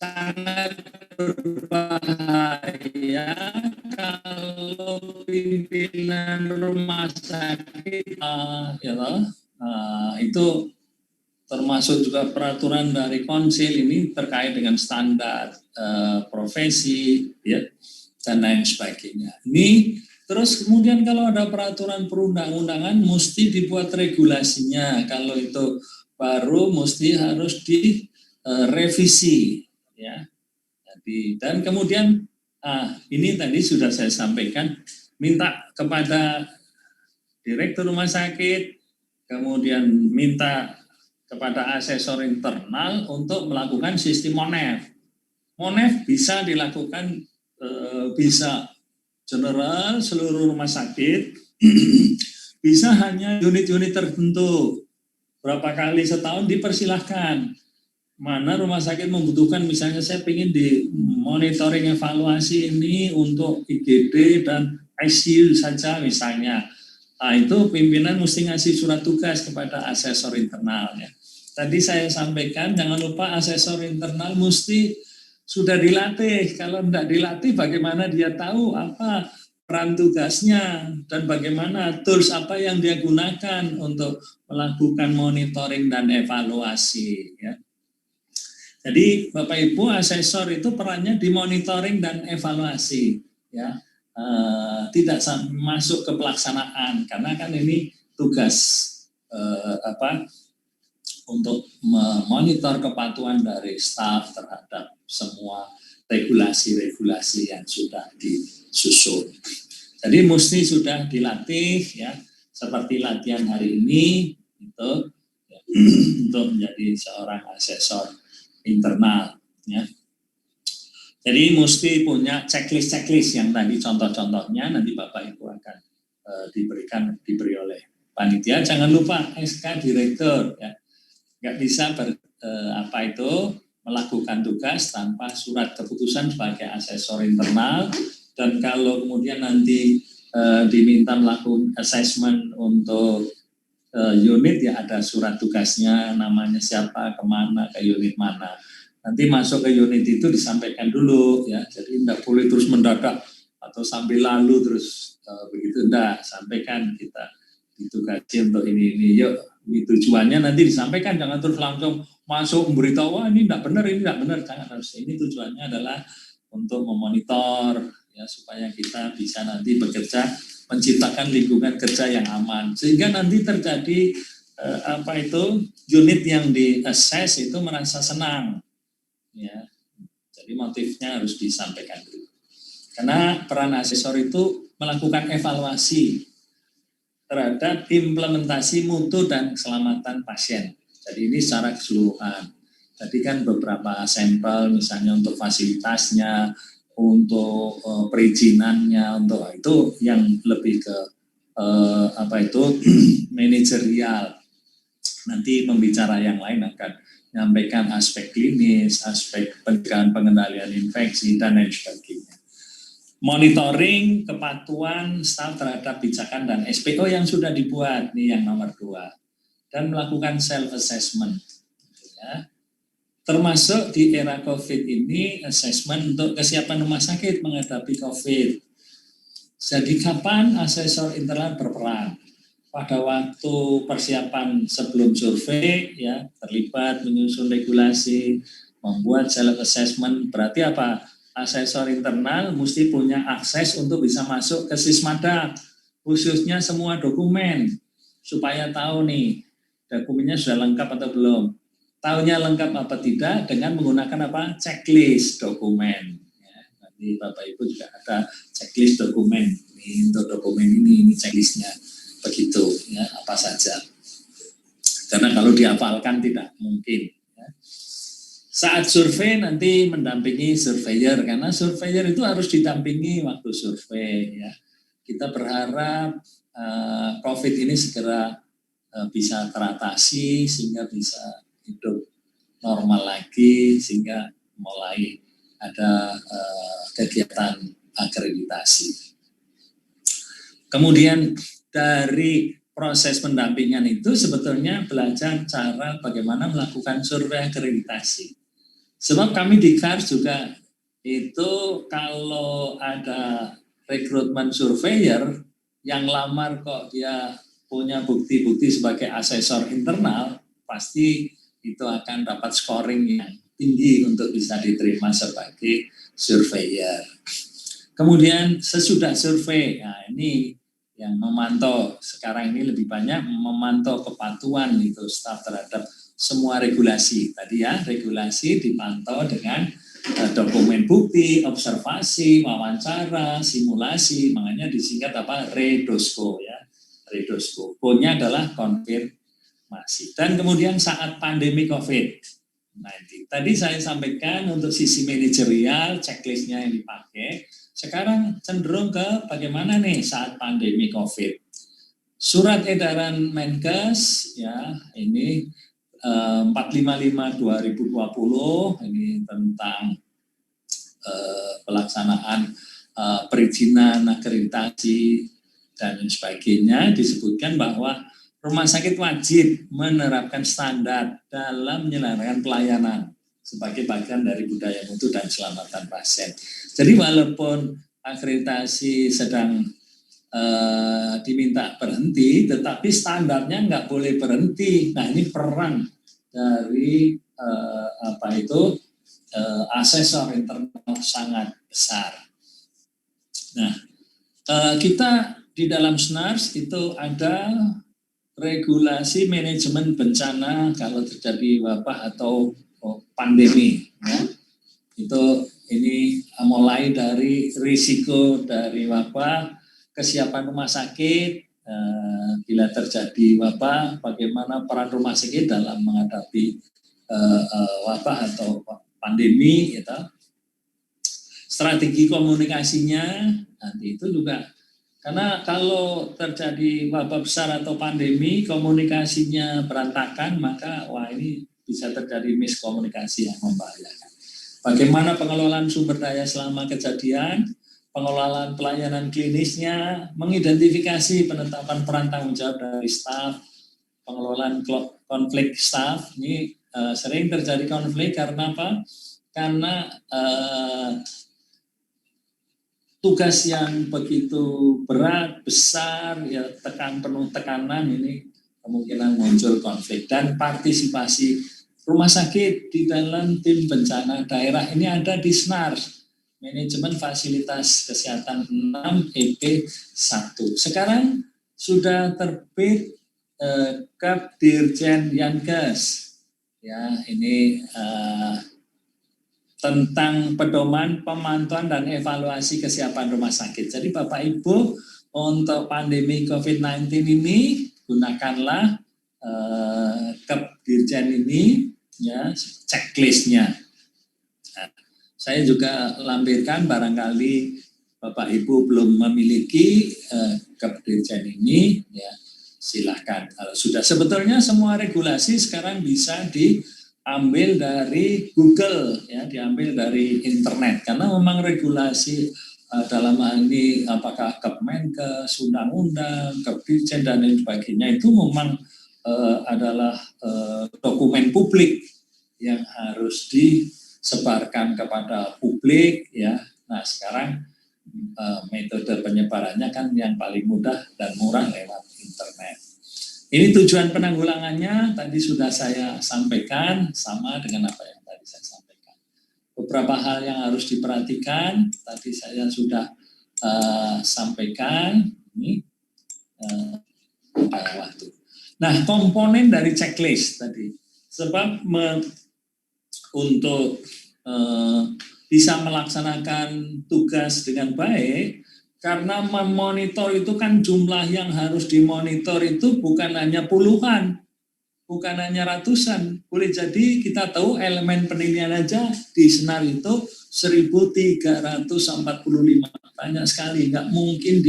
sangat berbahaya kalau pimpinan rumah sakit itu termasuk juga peraturan dari konsil ini terkait dengan standar profesi ya dan lain sebagainya. Ini terus kemudian kalau ada peraturan perundang-undangan mesti dibuat regulasinya. Kalau itu baru mesti harus direvisi ya. Jadi, dan kemudian ini tadi sudah saya sampaikan, minta kepada direktur rumah sakit, kemudian minta kepada asesor internal untuk melakukan sistem MONEF. MONEF bisa dilakukan bisa general seluruh rumah sakit, bisa hanya unit-unit tertentu. Berapa kali setahun dipersilahkan. Mana rumah sakit membutuhkan, misalnya saya ingin di monitoring evaluasi ini untuk IGD dan ICU saja misalnya. Nah, itu pimpinan mesti ngasih surat tugas kepada asesor internalnya. Tadi saya sampaikan, jangan lupa asesor internal mesti sudah dilatih. Kalau tidak dilatih, bagaimana dia tahu apa peran tugasnya dan bagaimana tools apa yang dia gunakan untuk melakukan monitoring dan evaluasi. Ya. Jadi Bapak Ibu, asesor itu perannya di monitoring dan evaluasi. Ya. Tidak masuk ke pelaksanaan karena kan ini tugas untuk memonitor kepatuhan dari staf terhadap semua regulasi-regulasi yang sudah disusun. Jadi mesti sudah dilatih ya, seperti latihan hari ini itu ya, untuk menjadi seorang asesor internal ya. Jadi mesti punya checklist yang tadi contoh-contohnya nanti Bapak Ibu akan diberi oleh panitia. Jangan lupa SK direktur ya. Nggak bisa melakukan tugas tanpa surat keputusan sebagai asesor internal, dan kalau kemudian nanti diminta melakukan assessment untuk unit ya ada surat tugasnya, namanya siapa, kemana, ke unit mana. Nanti masuk ke unit itu disampaikan dulu ya, jadi tidak boleh terus mendadak atau sambil lalu terus begitu, enggak, sampaikan kita ditugasi untuk ini yuk. Tujuannya nanti disampaikan, jangan terus langsung masuk memberitahu wah ini tidak benar, jangan, harus ini tujuannya adalah untuk memonitor ya supaya kita bisa nanti bekerja menciptakan lingkungan kerja yang aman sehingga nanti terjadi unit yang di-assess itu merasa senang ya. Jadi motifnya harus disampaikan dulu karena peran asesor itu melakukan evaluasi terhadap implementasi mutu dan keselamatan pasien. Jadi ini secara keseluruhan. Tadi kan beberapa sampel misalnya untuk fasilitasnya, untuk perizinannya, untuk itu yang lebih ke manajerial. Nanti pembicara yang lain akan menyampaikan aspek klinis, aspek pencegahan pengendalian infeksi dan lain sebagainya. Monitoring kepatuhan staf terhadap pijakan dan SPO yang sudah dibuat, nih yang nomor 2. Dan melakukan self-assessment. Ya. Termasuk di era COVID ini, assessment untuk kesiapan rumah sakit menghadapi COVID. Jadi kapan asesor internal berperan? Pada waktu persiapan sebelum survei, ya terlibat menyusun regulasi, membuat self-assessment, berarti apa? Asesor internal mesti punya akses untuk bisa masuk ke Sismada, khususnya semua dokumen, supaya tahu nih, dokumennya sudah lengkap atau belum. Tahunya lengkap apa tidak dengan menggunakan apa? Checklist dokumen. Ya, nanti Bapak Ibu juga ada checklist dokumen. Ini untuk dokumen ini checklistnya. Begitu, ya apa saja. Karena kalau dihafalkan tidak mungkin. Saat survei nanti mendampingi surveyor, karena surveyor itu harus didampingi waktu survei. Ya. Kita berharap COVID ini segera bisa teratasi sehingga bisa hidup normal lagi, sehingga mulai ada kegiatan akreditasi. Kemudian dari proses pendampingan itu sebetulnya belajar cara bagaimana melakukan survei akreditasi. Sebab kami di KARS juga itu kalau ada rekrutmen surveyor yang lamar kok dia punya bukti-bukti sebagai asesor internal, pasti itu akan dapat scoring yang tinggi untuk bisa diterima sebagai surveyor. Kemudian sesudah survei, nah ini yang memantau sekarang ini lebih banyak memantau kepatuhan itu staf terhadap semua regulasi. Tadi ya, regulasi dipantau dengan dokumen bukti, observasi, wawancara, simulasi, makanya disingkat apa? Redosko ya. Redosko. O-nya adalah konfirmasi. Dan kemudian saat pandemi COVID-19. Tadi saya sampaikan untuk sisi manajerial, checklistnya yang dipakai. Sekarang cenderung ke bagaimana nih saat pandemi COVID. Surat edaran Menkes ya ini 455/2020 ini tentang pelaksanaan perizinan, akreditasi dan sebagainya, disebutkan bahwa rumah sakit wajib menerapkan standar dalam menyelenggarakan pelayanan sebagai bagian dari budaya mutu dan keselamatan pasien. Jadi walaupun akreditasi sedang diminta berhenti, tetapi standarnya nggak boleh berhenti. Nah ini peran dari asesor internal sangat besar. Nah kita di dalam SNARS itu ada regulasi manajemen bencana kalau terjadi wabah atau pandemi. Ya. Itu ini mulai dari risiko dari wabah, kesiapan rumah sakit, bila terjadi wabah, bagaimana peran rumah sakit dalam menghadapi wabah atau pandemi, gitu. Strategi komunikasinya, nanti itu juga, karena kalau terjadi wabah besar atau pandemi, komunikasinya berantakan, maka wah ini bisa terjadi miskomunikasi yang membahayakan. Bagaimana pengelolaan sumber daya selama kejadian, pengelolaan pelayanan klinisnya, mengidentifikasi penetapan peran tanggung jawab dari staf, pengelolaan konflik staf. Ini sering terjadi konflik karena apa? Karena tugas yang begitu berat, besar, ya penuh tekanan, ini kemungkinan muncul konflik. Dan partisipasi rumah sakit di dalam tim bencana daerah ini ada di SNARS, Manajemen Fasilitas Kesehatan 6 EP 1. Sekarang sudah terbit Kep Dirjen Yankes, ya ini tentang pedoman pemantauan dan evaluasi kesiapan rumah sakit. Jadi Bapak Ibu untuk pandemi COVID-19 ini gunakanlah Kep Dirjen ini ya checklistnya. Nah, saya juga lampirkan barangkali Bapak Ibu belum memiliki Kep Dirjen ini ya silahkan. Kalau sudah, sebetulnya semua regulasi sekarang bisa diambil dari Google, ya, diambil dari internet, karena memang regulasi dalam hal ini apakah Kemenkes, undang-undang, Kepdirjen dan lain sebagainya itu memang adalah dokumen publik yang harus disebarkan kepada publik, ya. Nah sekarang metode penyebarannya kan yang paling mudah dan murah lewat internet. Ini tujuan penanggulangannya tadi sudah saya sampaikan, sama dengan apa yang tadi saya sampaikan. Beberapa hal yang harus diperhatikan tadi saya sudah sampaikan. Ini waktu. Nah, komponen dari checklist tadi, sebab untuk bisa melaksanakan tugas dengan baik, karena memonitor itu kan jumlah yang harus dimonitor itu bukan hanya puluhan, bukan hanya ratusan. Boleh jadi kita tahu elemen penilaian aja di SNAR itu 1.345, banyak sekali, nggak mungkin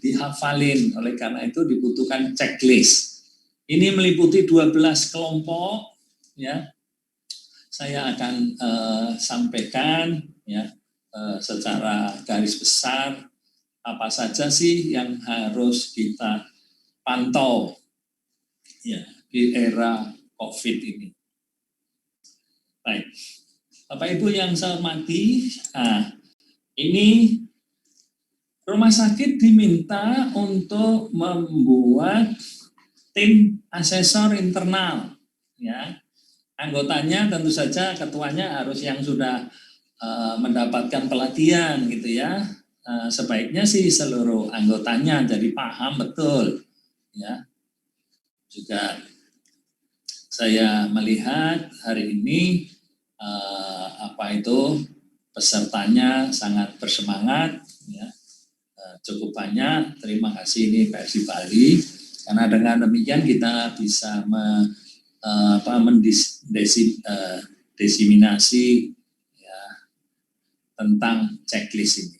dihafalin. Oleh karena itu dibutuhkan checklist. Ini meliputi 12 kelompok, ya. Saya akan sampaikan ya secara garis besar apa saja sih yang harus kita pantau ya di era COVID ini. Baik, Bapak Ibu yang saya hormati, ini rumah sakit diminta untuk membuat tim asesor internal, ya. Anggotanya tentu saja ketuanya harus yang sudah mendapatkan pelatihan gitu ya. Sebaiknya sih seluruh anggotanya jadi paham betul, ya. Juga saya melihat hari ini pesertanya sangat bersemangat, ya. Cukup banyak. Terima kasih ini Persi Bali, karena dengan demikian kita bisa mendiseminasi ya, tentang checklist ini.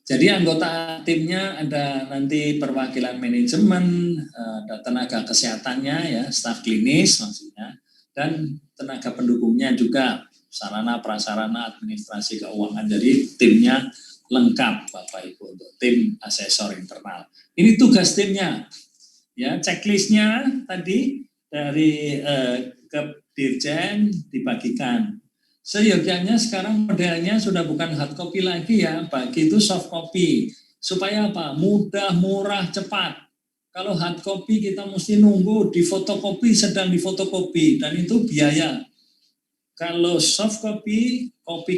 Jadi anggota timnya ada nanti perwakilan manajemen, ada tenaga kesehatannya ya, staf klinis maksudnya, dan tenaga pendukungnya juga, sarana prasarana administrasi keuangan. Jadi timnya lengkap Bapak Ibu untuk tim asesor internal. Ini tugas timnya, ya, checklistnya tadi dari ke Dirjen dibagikan. Seyogyanya sekarang modelnya sudah bukan hard copy lagi ya, bagi itu soft copy. Supaya apa? Mudah, murah, cepat. Kalau hard copy kita mesti nunggu difotokopi, sedang difotokopi, dan itu biaya. Kalau soft copy, kopi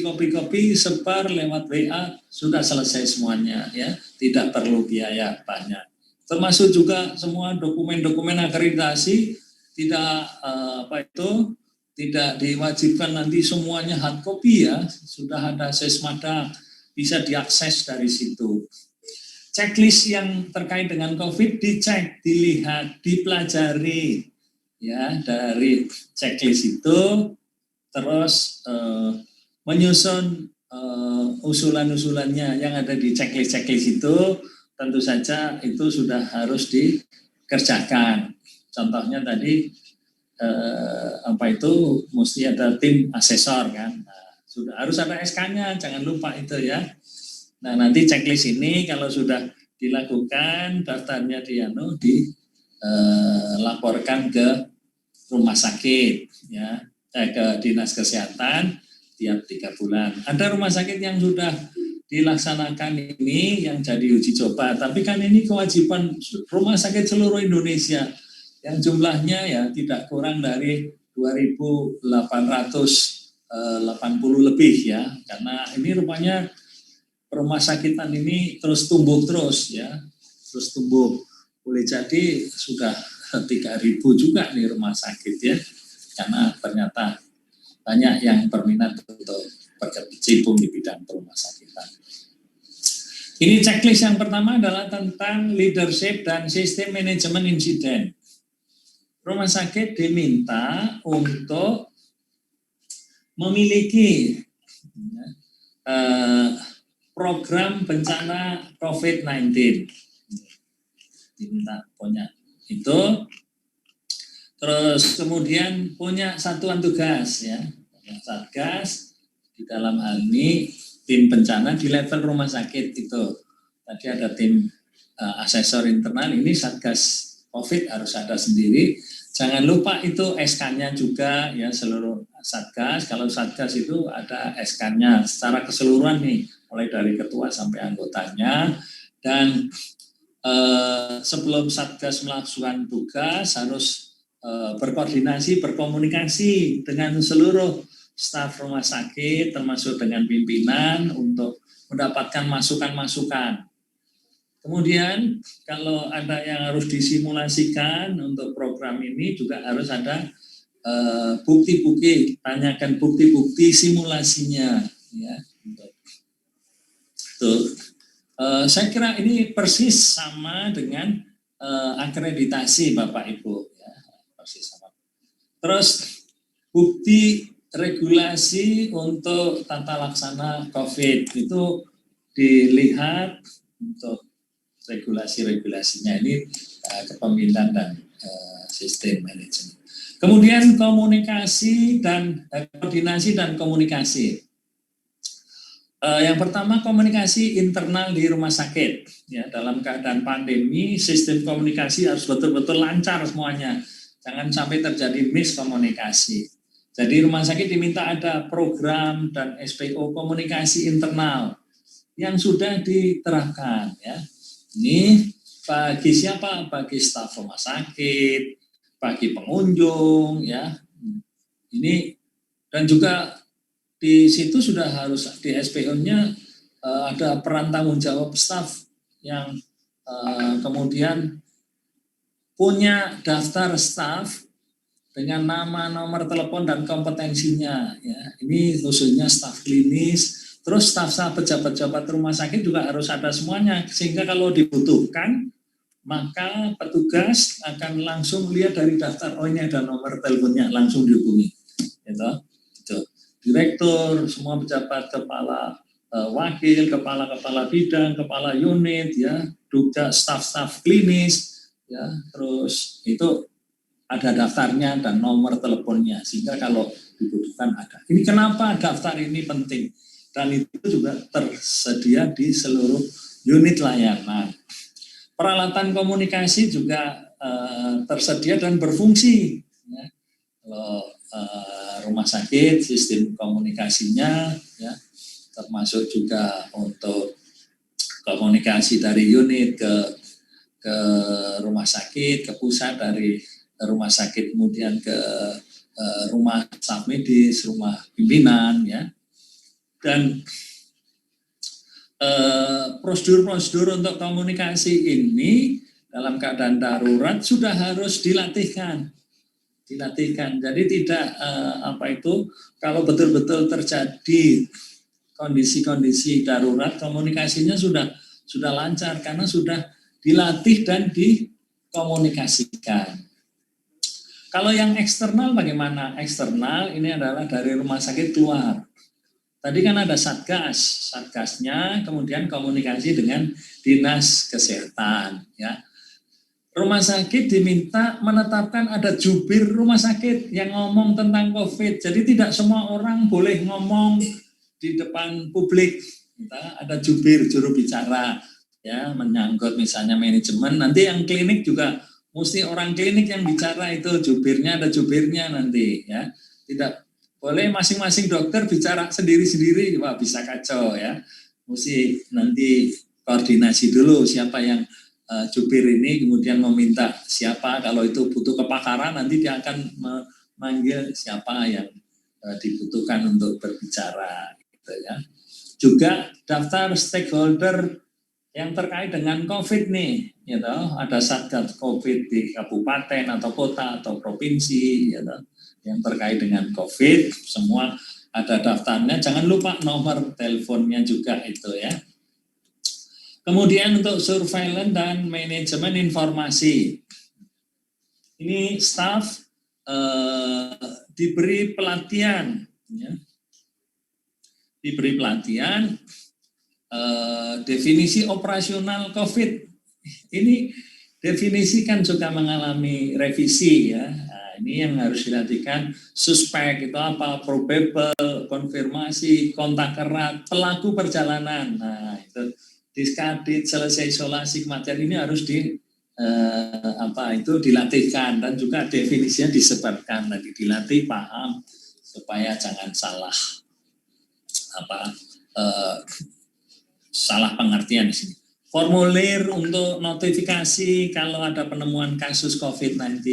sebar lewat WA, sudah selesai semuanya ya, tidak perlu biaya banyak. Termasuk juga semua dokumen-dokumen akreditasi tidak diwajibkan nanti semuanya hard copy ya, sudah ada sesmada, bisa diakses dari situ. Checklist yang terkait dengan COVID dicek, dilihat, dipelajari ya, dari checklist itu terus menyusun usulan-usulannya yang ada di checklist itu, tentu saja itu sudah harus dikerjakan. Contohnya tadi mesti ada tim asesor kan. Nah, sudah harus ada SK-nya, jangan lupa itu ya. Nah, nanti checklist ini kalau sudah dilakukan, daftarnya dilaporkan ke rumah sakit ya, ke dinas kesehatan tiap 3 bulan. Ada rumah sakit yang sudah dilaksanakan ini yang jadi uji coba, tapi kan ini kewajiban rumah sakit seluruh Indonesia yang jumlahnya ya tidak kurang dari 2.880 lebih ya, karena ini rupanya rumah sakitan ini terus tumbuh terus ya, terus tumbuh. Boleh jadi sudah 3.000 juga nih rumah sakit ya, karena ternyata banyak yang berminat untuk berkecimpung di bidang rumah sakitan. Ini checklist yang pertama adalah tentang leadership dan sistem manajemen insiden. Rumah sakit diminta untuk memiliki program bencana COVID-19. Diminta punya itu, terus kemudian punya satuan tugas ya, satgas, di dalam hal ini tim bencana di level rumah sakit itu. Tadi ada tim asesor internal, ini satgas COVID harus ada sendiri. Jangan lupa itu SK-nya juga ya, seluruh satgas. Kalau satgas itu ada SK-nya secara keseluruhan nih, mulai dari ketua sampai anggotanya. Dan sebelum satgas melakukan tugas harus berkoordinasi, berkomunikasi dengan seluruh staf rumah sakit, termasuk dengan pimpinan untuk mendapatkan masukan-masukan. Kemudian kalau ada yang harus disimulasikan untuk program ini juga harus ada bukti-bukti, tanyakan bukti-bukti simulasinya ya. Tuh. Saya kira ini persis sama dengan akreditasi Bapak Ibu ya, persis sama. Terus bukti regulasi untuk tata laksana COVID itu dilihat untuk regulasi-regulasinya ini kepemimpinan dan sistem manajemen. Kemudian komunikasi dan koordinasi dan komunikasi. Yang pertama komunikasi internal di rumah sakit. Ya, dalam keadaan pandemi sistem komunikasi harus betul-betul lancar semuanya. Jangan sampai terjadi miskomunikasi. Jadi rumah sakit diminta ada program dan SPO komunikasi internal yang sudah diterapkan ya. Ini bagi siapa? Bagi staf rumah sakit, bagi pengunjung ya. Ini dan juga di situ sudah harus di SPO-nya ada peran tanggung jawab staf yang kemudian punya daftar staf dengan nama, nomor telepon dan kompetensinya ya. Ini khususnya staf klinis, terus staf-staf pejabat-pejabat rumah sakit juga harus ada semuanya sehingga kalau dibutuhkan maka petugas akan langsung lihat dari daftar, oh ini ada nomor teleponnya, langsung dihubungi gitu. Direktur, semua pejabat, kepala wakil, kepala bidang, kepala unit ya, juga staf-staf klinis ya, terus itu ada daftarnya dan nomor teleponnya sehingga kalau dibutuhkan ada. Ini kenapa daftar ini penting dan itu juga tersedia di seluruh unit layanan. Peralatan komunikasi juga tersedia dan berfungsi. Ya. Kalau rumah sakit sistem komunikasinya ya, termasuk juga untuk komunikasi dari unit ke rumah sakit, ke pusat, dari rumah sakit kemudian ke rumah staf medis, rumah pimpinan ya. Dan prosedur-prosedur untuk komunikasi ini dalam keadaan darurat sudah harus dilatihkan. Jadi tidak kalau betul-betul terjadi kondisi-kondisi darurat, komunikasinya sudah lancar karena sudah dilatih dan dikomunikasikan. Kalau yang eksternal bagaimana? Eksternal ini adalah dari rumah sakit keluar. Tadi kan ada satgasnya, kemudian komunikasi dengan dinas kesehatan. Ya. Rumah sakit diminta menetapkan ada jubir rumah sakit yang ngomong tentang COVID. Jadi tidak semua orang boleh ngomong di depan publik. Ada jubir, juru bicara, ya menyangkut misalnya manajemen. Nanti yang klinik juga mesti orang klinik yang bicara, itu jubirnya ada jubirnya nanti. Ya, tidak boleh masing-masing dokter bicara sendiri-sendiri, wah bisa kacau ya. Mesti nanti koordinasi dulu siapa yang jubir ini, kemudian meminta siapa, kalau itu butuh kepakaran nanti dia akan memanggil siapa yang dibutuhkan untuk berbicara gitu ya. Juga daftar stakeholder yang terkait dengan COVID nih, gitu. Ada satgas COVID di kabupaten atau kota atau provinsi, gitu, yang terkait dengan COVID, semua ada daftarnya. Jangan lupa nomor teleponnya juga itu ya. Kemudian untuk surveillance dan manajemen informasi, ini staf diberi pelatihan, ya. Diberi pelatihan definisi operasional COVID. Ini definisi kan juga mengalami revisi ya. Nah, ini yang harus dilatihkan. Suspek itu apa? Probable, konfirmasi, kontak erat, pelaku perjalanan. Nah itu diskredit, selesai isolasi kematian, ini harus dilatihkan dan juga definisinya disebarkan, lagi dilatih paham supaya jangan salah pengertian di sini. Formulir untuk notifikasi kalau ada penemuan kasus COVID-19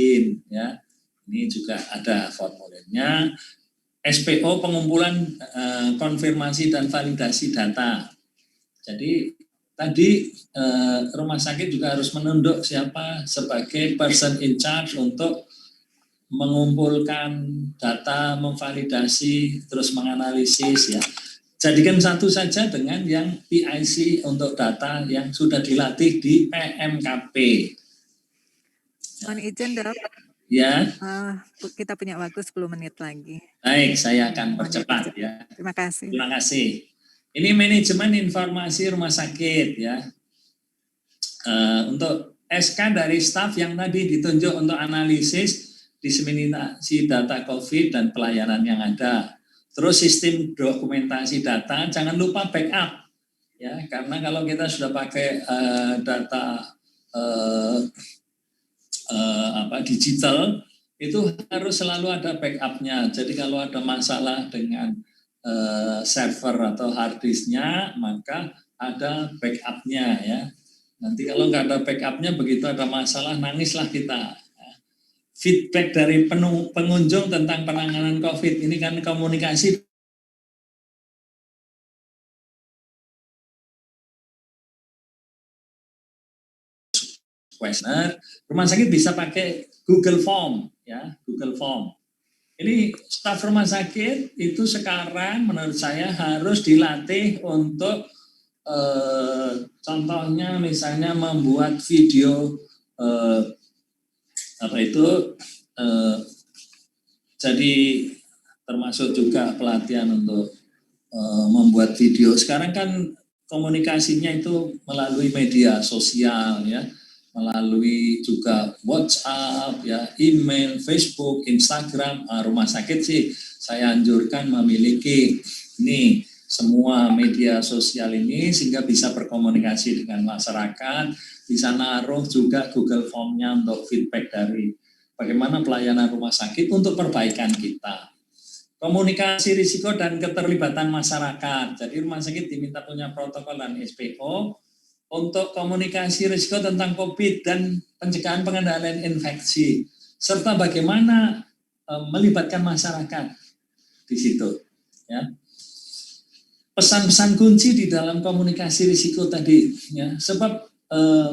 ya, ini juga ada formulirnya. SPO pengumpulan konfirmasi dan validasi data. Jadi tadi rumah sakit juga harus menunjuk siapa sebagai person in charge untuk mengumpulkan data, memvalidasi, terus menganalisis ya. Jadikan satu saja dengan yang PIC untuk data yang sudah dilatih di PMKP. Mohon izin dok. Ya. Kita punya waktu 10 menit lagi. Baik, saya akan percepat ya. Terima kasih. Terima kasih. Ini manajemen informasi rumah sakit ya. Untuk SK dari staf yang tadi ditunjuk untuk analisis, diseminasi data COVID dan pelayanan yang ada. Terus sistem dokumentasi data, jangan lupa backup ya, karena kalau kita sudah pakai data digital, itu harus selalu ada backupnya. Jadi kalau ada masalah dengan server atau hard disknya, maka ada backupnya ya. Nanti kalau nggak ada backupnya, begitu ada masalah, nangislah kita. Feedback dari pengunjung tentang penanganan COVID ini kan komunikasi questionnaire. Rumah sakit bisa pakai Google Form ya, Google Form. Ini staf rumah sakit itu sekarang menurut saya harus dilatih untuk contohnya misalnya membuat video jadi termasuk juga pelatihan untuk membuat video. Sekarang kan komunikasinya itu melalui media sosial ya, melalui juga WhatsApp ya, email, Facebook, Instagram. Rumah sakit sih saya anjurkan memiliki ini semua media sosial ini sehingga bisa berkomunikasi dengan masyarakat, bisa naruh juga Google Form-nya untuk feedback dari bagaimana pelayanan rumah sakit untuk perbaikan kita. Komunikasi risiko dan keterlibatan masyarakat. Jadi rumah sakit diminta punya protokol dan SPO untuk komunikasi risiko tentang COVID dan pencegahan pengendalian infeksi, serta bagaimana melibatkan masyarakat di situ. Ya. Pesan-pesan kunci di dalam komunikasi risiko tadi, ya, sebab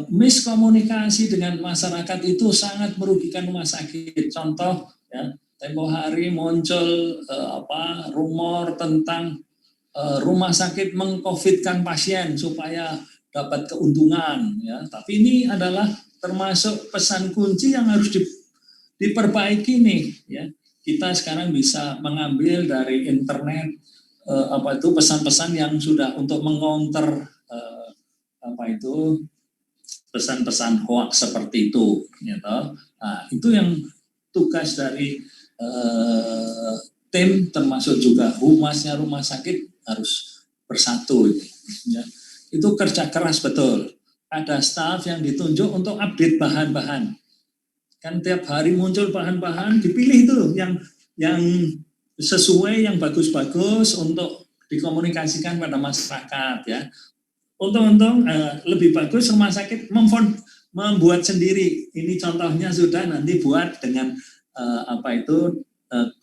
miskomunikasi dengan masyarakat itu sangat merugikan rumah sakit. Contoh, ya, tempo hari muncul rumor tentang rumah sakit meng-COVID-kan pasien supaya dapat keuntungan, ya. Tapi ini adalah termasuk pesan kunci yang harus diperbaiki nih, ya. Kita sekarang bisa mengambil dari internet pesan-pesan yang sudah untuk mengcounter pesan-pesan hoax seperti itu, gitu. Nah, itu yang tugas dari tim termasuk juga humasnya rumah sakit harus bersatu, ya. Itu kerja keras betul. Ada staf yang ditunjuk untuk update bahan-bahan. Kan tiap hari muncul bahan-bahan, dipilih itu yang sesuai, yang bagus-bagus untuk dikomunikasikan pada masyarakat, ya. Untung-untung lebih bagus rumah sakit membuat sendiri. Ini contohnya sudah nanti buat dengan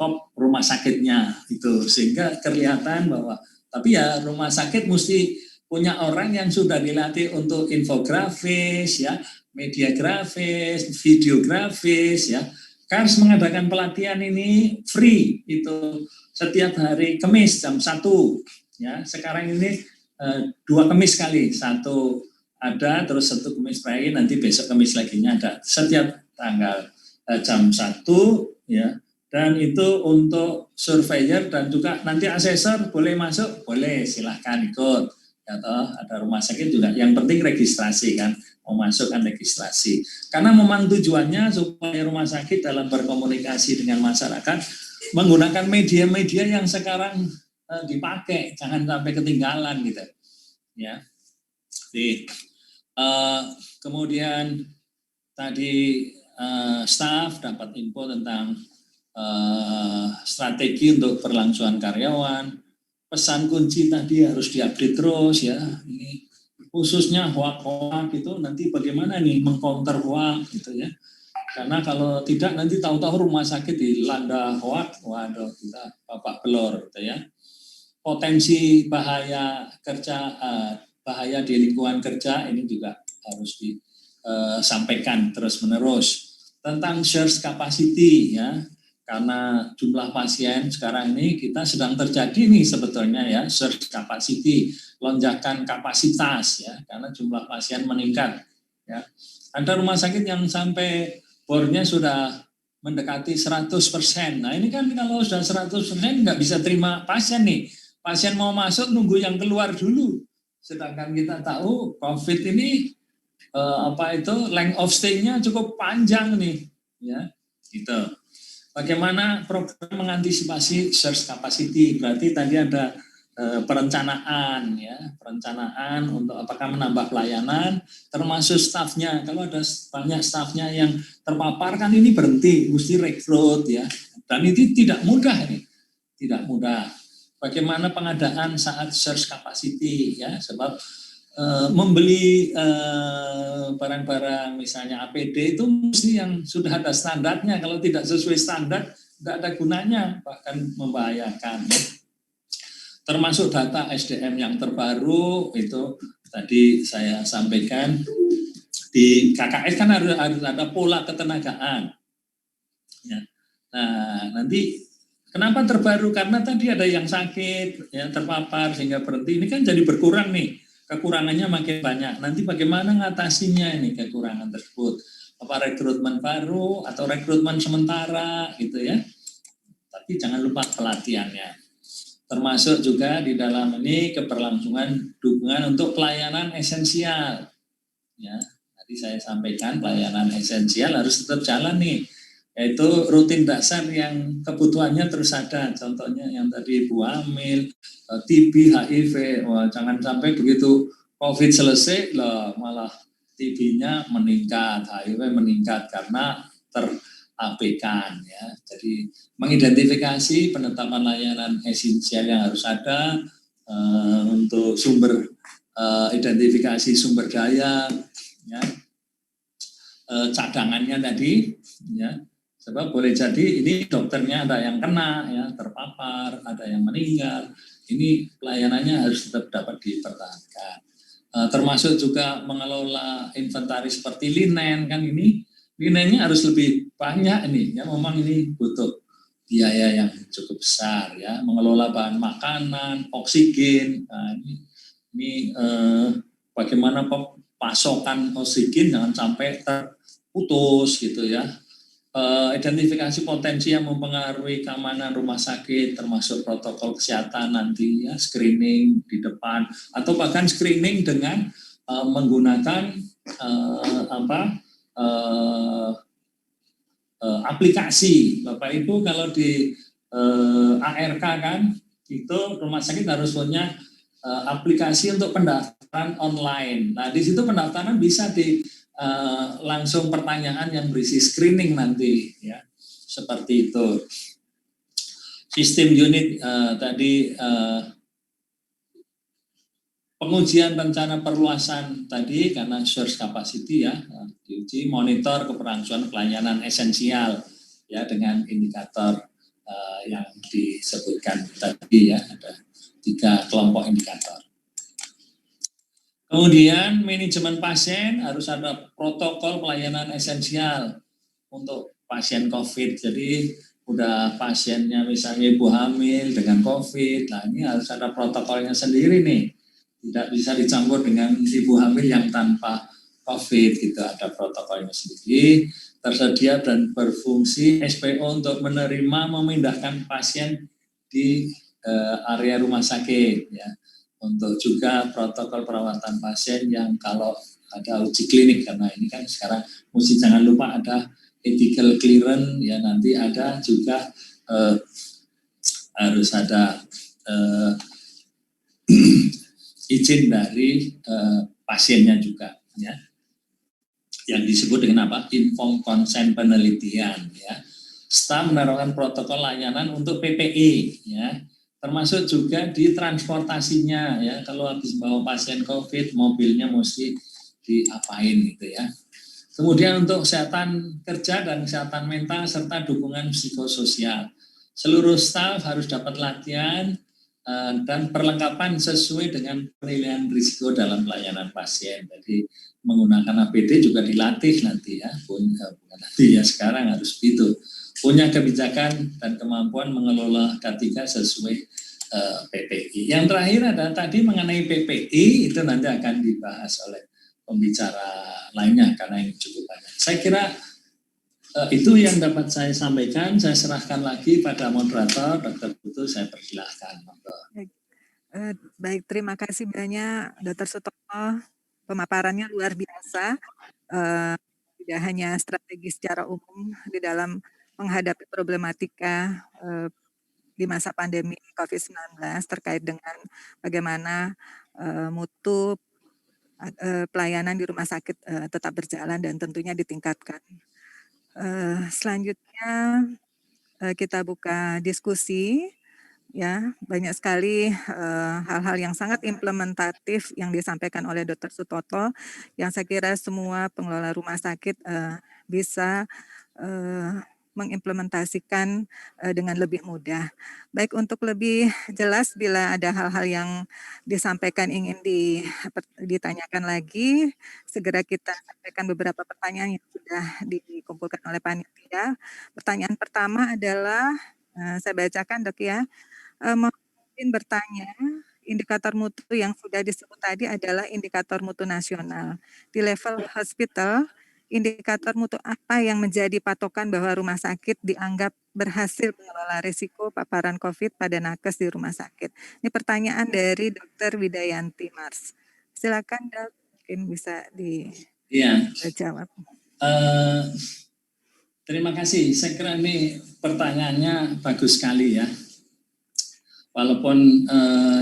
top rumah sakitnya itu, sehingga kelihatan bahwa tapi ya rumah sakit mesti punya orang yang sudah dilatih untuk infografis ya, media grafis, videografis ya. Kars mengadakan pelatihan ini free itu setiap hari Kamis jam 1 ya. Sekarang ini 2 Kamis sekali, 1 ada, terus 1 Kamis pagi, nanti besok Kamis lagi ada setiap tanggal jam 1 ya. Dan itu untuk surveyor dan juga nanti asesor boleh masuk, boleh, silahkan ikut. Atau ada rumah sakit juga, yang penting registrasi kan, mau masuk kan registrasi. Karena memang tujuannya supaya rumah sakit dalam berkomunikasi dengan masyarakat menggunakan media-media yang sekarang dipakai, jangan sampai ketinggalan gitu. Ya. Jadi, kemudian tadi staf dapat info tentang strategi untuk perlangsungan karyawan. Pesan kunci tadi harus diupdate terus ya. Ini khususnya hoax itu nanti bagaimana nih mengcounter hoax gitu ya. Karena kalau tidak nanti tahu-tahu rumah sakit dilanda hoax, waduh kita babak belur gitu ya. Potensi bahaya kerja, bahaya di lingkungan kerja ini juga harus disampaikan terus-menerus. Tentang surge capacity ya. Karena jumlah pasien sekarang ini kita sedang terjadi nih sebetulnya ya, surge capacity, lonjakan kapasitas ya, karena jumlah pasien meningkat ya. Ada rumah sakit yang sampai bornya sudah mendekati 100%. Nah ini kan kalau sudah 100% nggak bisa terima pasien nih. Pasien mau masuk nunggu yang keluar dulu. Sedangkan kita tahu COVID ini length of stay-nya cukup panjang nih ya, gitu. Bagaimana program mengantisipasi surge capacity? Berarti tadi ada perencanaan ya, perencanaan untuk apakah menambah pelayanan, termasuk stafnya. Kalau ada banyak stafnya yang terpapar kan ini berhenti, mesti rekrut ya. Dan itu tidak mudah ini, tidak mudah. Bagaimana pengadaan saat surge capacity ya, sebab membeli barang-barang misalnya APD itu mesti yang sudah ada standarnya. Kalau tidak sesuai standar, tidak ada gunanya, bahkan membahayakan. Termasuk data SDM yang terbaru itu tadi saya sampaikan di KKS kan harus ada pola ketenagaan. Ya. Nah nanti kenapa terbaru? Karena tadi ada yang sakit, ya terpapar sehingga berhenti. Ini kan jadi berkurang nih, kekurangannya makin banyak. Nanti bagaimana ngatasinya ini kekurangan tersebut? Apa rekrutmen baru atau rekrutmen sementara gitu ya? Tapi jangan lupa pelatihannya. Termasuk juga di dalam ini keberlangsungan dukungan untuk pelayanan esensial. Ya, tadi saya sampaikan pelayanan esensial harus tetap jalan nih, yaitu rutin dasar yang kebutuhannya terus ada. Contohnya yang tadi ibu hamil, TB, HIV. Wah, jangan sampai begitu COVID selesai loh, malah TB-nya meningkat, HIV meningkat karena terabaikan ya. Jadi mengidentifikasi penetapan layanan esensial yang harus ada untuk sumber identifikasi sumber daya ya, cadangannya tadi ya, sebab boleh jadi ini dokternya ada yang kena ya, terpapar, ada yang meninggal, ini pelayanannya harus tetap dapat dipertahankan. Termasuk juga mengelola inventaris seperti linen kan, ini linennya harus lebih banyak ini ya, memang ini butuh biaya yang cukup besar ya, mengelola bahan makanan, oksigen. Nah, ini bagaimana pasokan oksigen jangan sampai terputus gitu ya. Identifikasi potensi yang mempengaruhi keamanan rumah sakit, termasuk protokol kesehatan nanti ya, screening di depan atau bahkan screening dengan menggunakan aplikasi. Bapak Ibu kalau di ARK kan itu rumah sakit harus punya aplikasi untuk pendaftaran online. Nah di situ pendaftaran bisa di langsung pertanyaan yang berisi screening nanti ya, seperti itu. Sistem unit tadi pengujian rencana perluasan tadi karena surge capacity ya, diuji monitor keberlangsungan pelayanan esensial ya dengan indikator yang disebutkan tadi ya, ada 3 kelompok indikator. Kemudian manajemen pasien harus ada protokol pelayanan esensial untuk pasien COVID. Jadi udah pasiennya misalnya ibu hamil dengan COVID, nah ini harus ada protokolnya sendiri nih. Tidak bisa dicampur dengan ibu hamil yang tanpa COVID gitu, ada protokolnya sendiri. Tersedia dan berfungsi SPO untuk menerima memindahkan pasien di area rumah sakit ya. Untuk juga protokol perawatan pasien yang kalau ada uji klinik, karena ini kan sekarang mesti jangan lupa ada ethical clearance ya, nanti ada juga harus ada izin dari pasiennya juga ya, yang disebut dengan apa, informed consent penelitian ya. Staf menerapkan protokol layanan untuk PPI ya, termasuk juga di transportasinya ya, kalau habis bawa pasien COVID mobilnya mesti diapain gitu ya. Kemudian untuk kesehatan kerja dan kesehatan mental serta dukungan psikososial, seluruh staf harus dapat latihan dan perlengkapan sesuai dengan penilaian risiko dalam pelayanan pasien. Jadi menggunakan APD juga dilatih nanti ya, nanti ya, sekarang harus begitu. Punya kebijakan dan kemampuan mengelola K3 sesuai PPI. Yang terakhir adalah tadi mengenai PPI, itu nanti akan dibahas oleh pembicara lainnya karena ini cukup banyak. Saya kira itu yang dapat saya sampaikan. Saya serahkan lagi pada moderator, Dr. Putu, saya persilahkan. Baik, terima kasih banyak Dr. Sutomo. Pemaparannya luar biasa. Tidak hanya strategi secara umum di dalam menghadapi problematika di masa pandemi COVID-19 terkait dengan bagaimana mutu pelayanan di rumah sakit tetap berjalan dan tentunya ditingkatkan. Selanjutnya kita buka diskusi. Ya, banyak sekali hal-hal yang sangat implementatif yang disampaikan oleh Dr. Sutoto, yang saya kira semua pengelola rumah sakit bisa mengimplementasikan dengan lebih mudah. Baik, untuk lebih jelas bila ada hal-hal yang disampaikan ingin ditanyakan lagi, segera kita sampaikan beberapa pertanyaan yang sudah dikumpulkan oleh panitia. Pertanyaan pertama adalah, saya bacakan Dok ya. Mungkin bertanya, indikator mutu yang sudah disebut tadi adalah indikator mutu nasional. Di level hospital, indikator mutu apa yang menjadi patokan bahwa rumah sakit dianggap berhasil mengelola risiko paparan COVID pada nakes di rumah sakit? Ini pertanyaan dari Dr. Widayanti Mars. Silakan Dok, mungkin bisa dijawab. Terima kasih. Saya kira ini pertanyaannya bagus sekali ya. Walaupun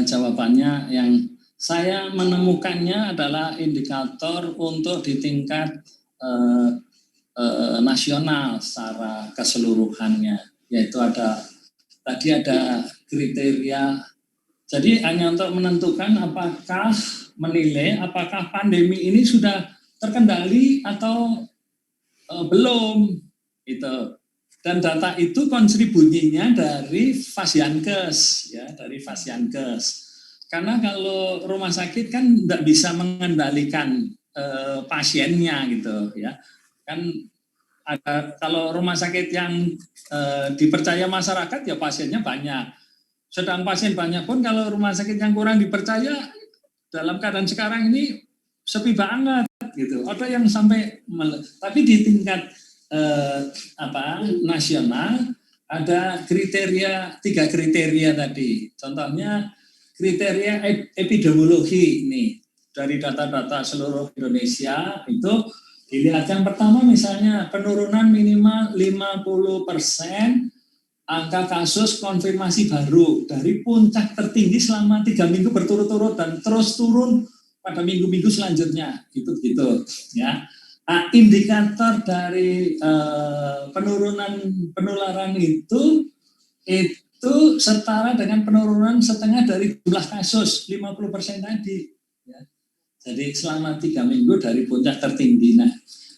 jawabannya yang saya menemukannya adalah indikator untuk di tingkat nasional secara keseluruhannya, yaitu tadi ada kriteria. Jadi hanya untuk menentukan menilai apakah pandemi ini sudah terkendali atau belum itu. Dan data itu kontribusinya dari Fasiankes, ya, dari Fasiankes. Karena kalau rumah sakit kan tidak bisa mengendalikan pasiennya gitu, ya. Kan kalau rumah sakit yang dipercaya masyarakat ya pasiennya banyak. Sedang pasien banyak pun kalau rumah sakit yang kurang dipercaya dalam keadaan sekarang ini sepi banget gitu. Ada yang sampai tapi di tingkat nasional ada kriteria 3 kriteria tadi. Contohnya kriteria epidemiologi ini dari data-data seluruh Indonesia itu dilihat yang pertama misalnya penurunan minimal 50% angka kasus konfirmasi baru dari puncak tertinggi selama 3 minggu berturut-turut dan terus turun pada minggu-minggu selanjutnya gitu ya. Nah, indikator dari penularan itu setara dengan penurunan setengah dari jumlah kasus 50% tadi. Ya. Jadi selama 3 minggu dari puncak tertinggi.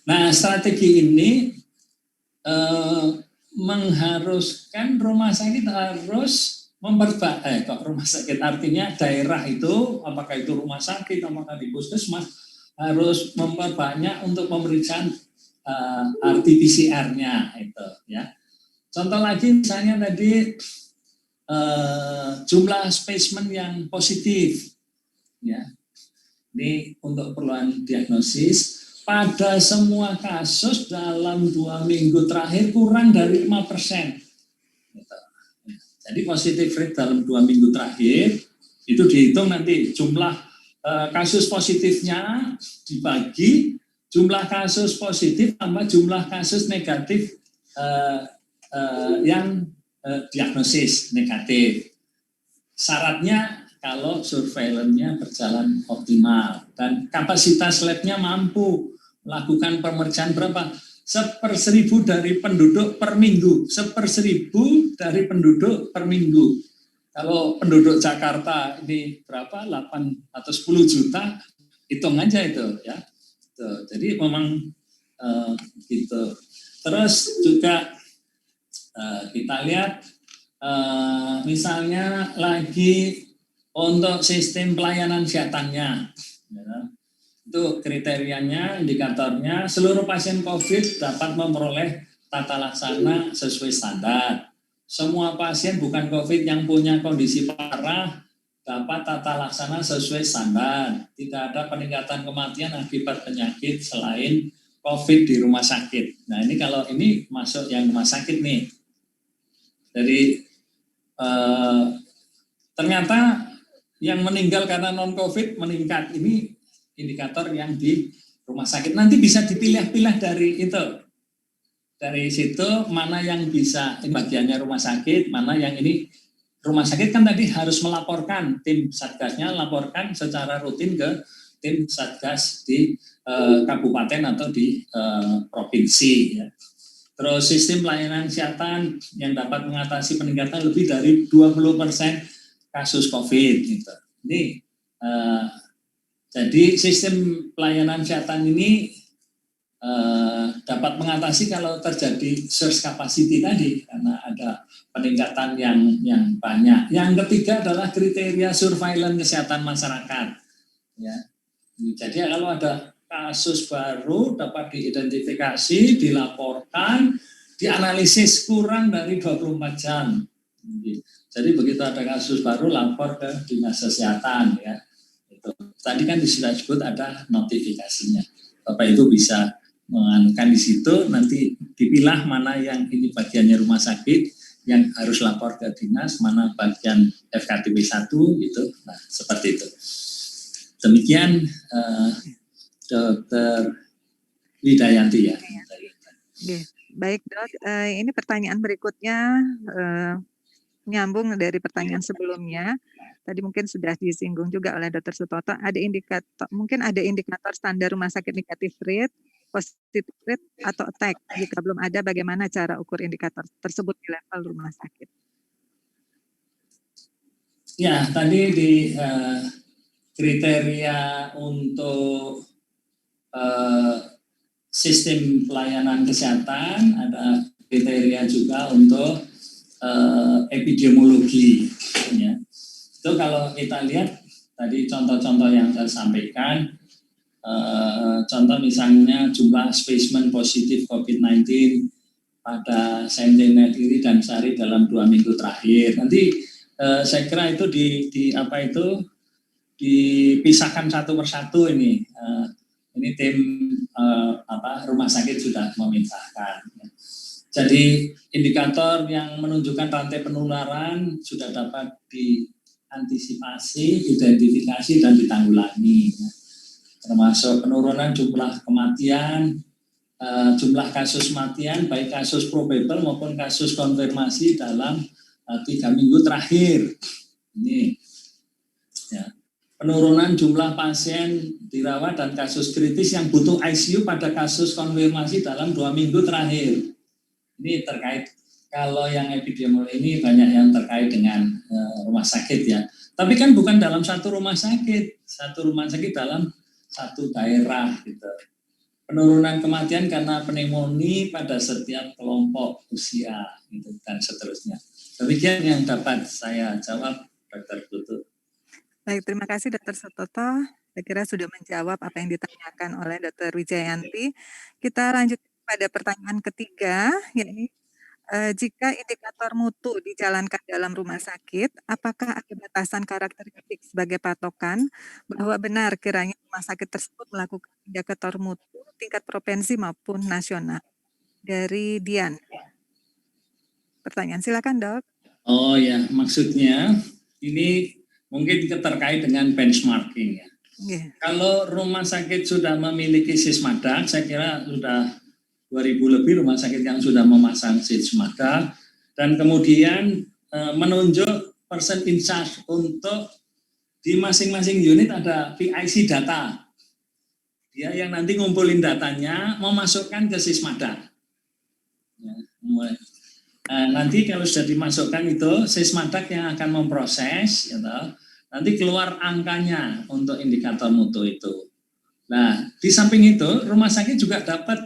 Nah strategi ini mengharuskan rumah sakit harus rumah sakit artinya daerah itu, apakah itu rumah sakit, apakah di puskesmas, harus memperbanyak untuk pemeriksaan RT-PCR-nya itu ya. Contoh lagi misalnya tadi jumlah spesimen yang positif ya. Ini untuk keperluan diagnosis pada semua kasus dalam 2 minggu terakhir kurang dari 5%. Gitu. Jadi positif rate dalam 2 minggu terakhir itu dihitung nanti jumlah kasus positifnya dibagi jumlah kasus positif tambah jumlah kasus negatif yang diagnosis negatif. Syaratnya kalau surveillance-nya berjalan optimal dan kapasitas lab-nya mampu melakukan pemeriksaan berapa? 1/1000 dari penduduk per minggu. 1/1000 dari penduduk per minggu. Kalau penduduk Jakarta ini berapa? 8 atau 10 juta, hitung aja itu ya. Tuh, jadi memang gitu. Terus juga kita lihat misalnya lagi untuk sistem pelayanan kesehatannya, ya, itu kriterianya, indikatornya seluruh pasien COVID dapat memperoleh tata laksana sesuai standar. Semua pasien bukan COVID yang punya kondisi parah dapat tata laksana sesuai standar. Tidak ada peningkatan kematian akibat penyakit selain COVID di rumah sakit. Nah ini kalau ini masuk yang rumah sakit nih. Jadi ternyata yang meninggal karena non-COVID meningkat. Ini indikator yang di rumah sakit. Nanti bisa dipilih-pilih dari itu. Dari situ mana yang bisa bagiannya rumah sakit, mana yang ini rumah sakit kan tadi harus melaporkan, tim satgasnya laporkan secara rutin ke tim satgas di kabupaten atau di provinsi. Ya. Terus sistem pelayanan kesehatan yang dapat mengatasi peningkatan lebih dari 20% kasus COVID. Gitu. Ini jadi sistem pelayanan kesehatan ini dapat mengatasi kalau terjadi surge capacity tadi karena ada peningkatan yang banyak. Yang ketiga adalah kriteria surveillance kesehatan masyarakat. Ya. Jadi kalau ada kasus baru dapat diidentifikasi, dilaporkan, dianalisis kurang dari 24 jam. Jadi begitu ada kasus baru lapor ke dinas kesehatan ya. Itu. Tadi kan sudah disebut ada notifikasinya. Bapak Ibu bisa menganukan di situ, nanti dipilah mana yang ini bagiannya rumah sakit yang harus lapor ke dinas, mana bagian FKTP 1 gitu. Nah, seperti itu. Demikian Dr. Widayanti ya. Baik Dok, ini pertanyaan berikutnya nyambung dari pertanyaan sebelumnya. Tadi mungkin sudah disinggung juga oleh Dr. Sutoto, ada indikator, mungkin ada indikator standar rumah sakit negatif rate, positive rate, atau attack. Jika belum ada, bagaimana cara ukur indikator tersebut di level rumah sakit? Ya, tadi di kriteria untuk sistem pelayanan kesehatan, ada kriteria juga untuk epidemiologi. Ya. Itu kalau kita lihat tadi contoh-contoh yang saya sampaikan, contoh misalnya jumlah spesimen positif COVID-19 pada Sentinel Iri dan Sari dalam 2 minggu terakhir. Nanti saya kira itu dipisahkan satu persatu ini. Ini tim rumah sakit sudah memintahkan. Jadi indikator yang menunjukkan rantai penularan sudah dapat diantisipasi, identifikasi dan ditanggulangi. Termasuk penurunan jumlah kematian, jumlah kasus kematian baik kasus probable maupun kasus konfirmasi dalam 3 minggu terakhir. Ini ya. Penurunan jumlah pasien dirawat dan kasus kritis yang butuh ICU pada kasus konfirmasi dalam 2 minggu terakhir. Ini terkait, kalau yang epidemiologi ini banyak yang terkait dengan rumah sakit ya. Tapi kan bukan dalam satu rumah sakit dalam satu daerah gitu. Penurunan kematian karena pneumonia pada setiap kelompok usia gitu, dan seterusnya. Demikian yang dapat saya jawab, Dr. Putu. Baik, terima kasih Dr. Sutoto. Saya kira sudah menjawab apa yang ditanyakan oleh Dr. Wijayanti. Kita lanjut pada pertanyaan ketiga, yakni jika indikator mutu dijalankan dalam rumah sakit, apakah ada batasan karakteristik sebagai patokan bahwa benar kiranya rumah sakit tersebut melakukan indikator mutu tingkat provinsi maupun nasional? Dari Dian. Pertanyaan, silakan Dok. Oh ya, maksudnya ini mungkin terkait dengan benchmarking ya. Yeah. Kalau rumah sakit sudah memiliki Sismadak, saya kira sudah 2.000 lebih rumah sakit yang sudah memasang Sismadak, dan kemudian menunjuk person in charge untuk di masing-masing unit ada PIC data. Dia yang nanti ngumpulin datanya, memasukkan ke Sismadak. Ya, nanti kalau sudah dimasukkan itu, Sismadak yang akan memproses, gitu. Nanti keluar angkanya untuk indikator mutu itu. Nah, di samping itu, rumah sakit juga dapat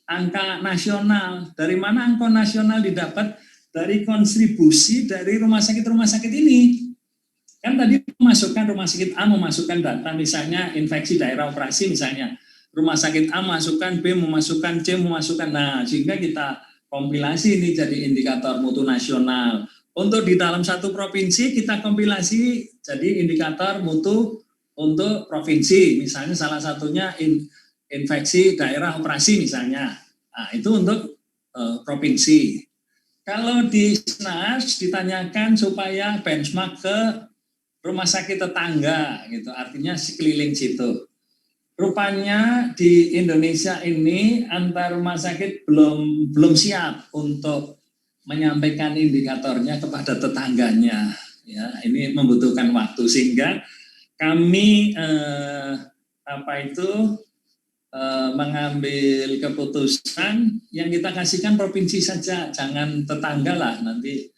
angka nasional. Dari mana angka nasional didapat? Dari kontribusi dari rumah sakit ini. Kan tadi memasukkan rumah sakit A memasukkan data, misalnya infeksi daerah operasi misalnya. Rumah sakit A memasukkan, B memasukkan, C memasukkan. Nah, sehingga kita kompilasi ini jadi indikator mutu nasional. Untuk di dalam satu provinsi kita kompilasi jadi indikator mutu untuk provinsi. Misalnya salah satunya infeksi daerah operasi misalnya. Nah, itu untuk provinsi. Kalau di SNAS ditanyakan supaya benchmark ke rumah sakit tetangga gitu, artinya sekeliling situ. Rupanya di Indonesia ini antar rumah sakit belum siap untuk menyampaikan indikatornya kepada tetangganya. Ya, ini membutuhkan waktu sehingga kami mengambil keputusan yang kita kasihkan provinsi saja, jangan tetangga lah. Nanti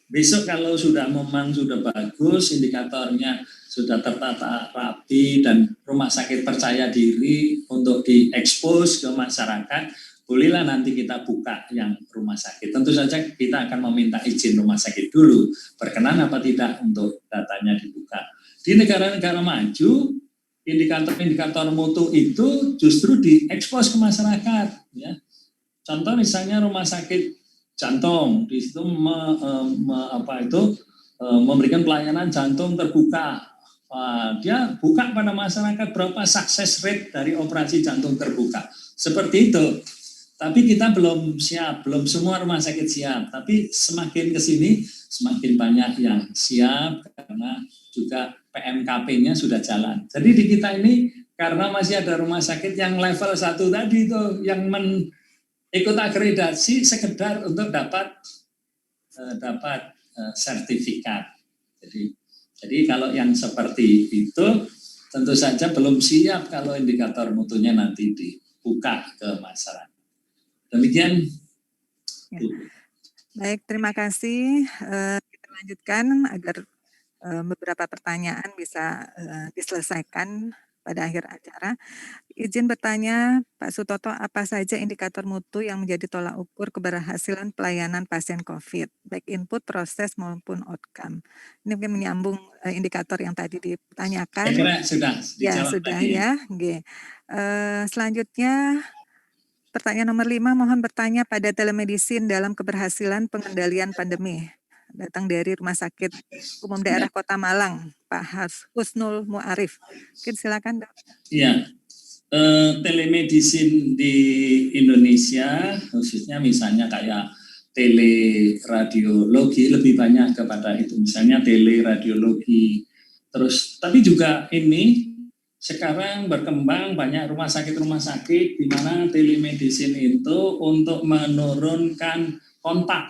besok kalau memang sudah bagus, indikatornya sudah tertata rapi dan rumah sakit percaya diri untuk diekspos ke masyarakat, bolehlah nanti kita buka yang rumah sakit. Tentu saja kita akan meminta izin rumah sakit dulu, berkenan apa tidak untuk datanya dibuka. Di negara-negara maju, indikator-indikator mutu itu justru diekspos ke masyarakat. Ya. Contoh misalnya rumah sakit jantung, di situ memberikan pelayanan jantung terbuka. Dia buka pada masyarakat berapa sukses rate dari operasi jantung terbuka. Seperti itu. Tapi kita belum siap, belum semua rumah sakit siap. Tapi semakin ke sini, semakin banyak yang siap karena juga PMKP-nya sudah jalan. Jadi di kita ini karena masih ada rumah sakit yang level 1 tadi itu, yang ikut akreditasi sekedar untuk dapat sertifikat. Jadi kalau yang seperti itu tentu saja belum siap kalau indikator mutunya nanti dibuka ke masyarakat. Demikian. Ya. Baik, terima kasih. Kita lanjutkan agar beberapa pertanyaan bisa diselesaikan pada akhir acara. Izin bertanya, Pak Sutoto, apa saja indikator mutu yang menjadi tolak ukur keberhasilan pelayanan pasien COVID, baik input, proses, maupun outcome? Ini mungkin menyambung indikator yang tadi ditanyakan. Saya kira sudah dijawab sudah tadi. ya. Selanjutnya, pertanyaan nomor 5, mohon bertanya pada telemedicine dalam keberhasilan pengendalian pandemi. Datang dari Rumah Sakit Umum Daerah Kota Malang, Pak Husnul Muarif. Mungkin silakan, Dok. Iya, telemedicine di Indonesia, khususnya misalnya kayak teleradiologi, lebih banyak kepada itu, misalnya teleradiologi. Terus, tapi juga ini sekarang berkembang banyak rumah sakit di mana telemedicine itu untuk menurunkan kontak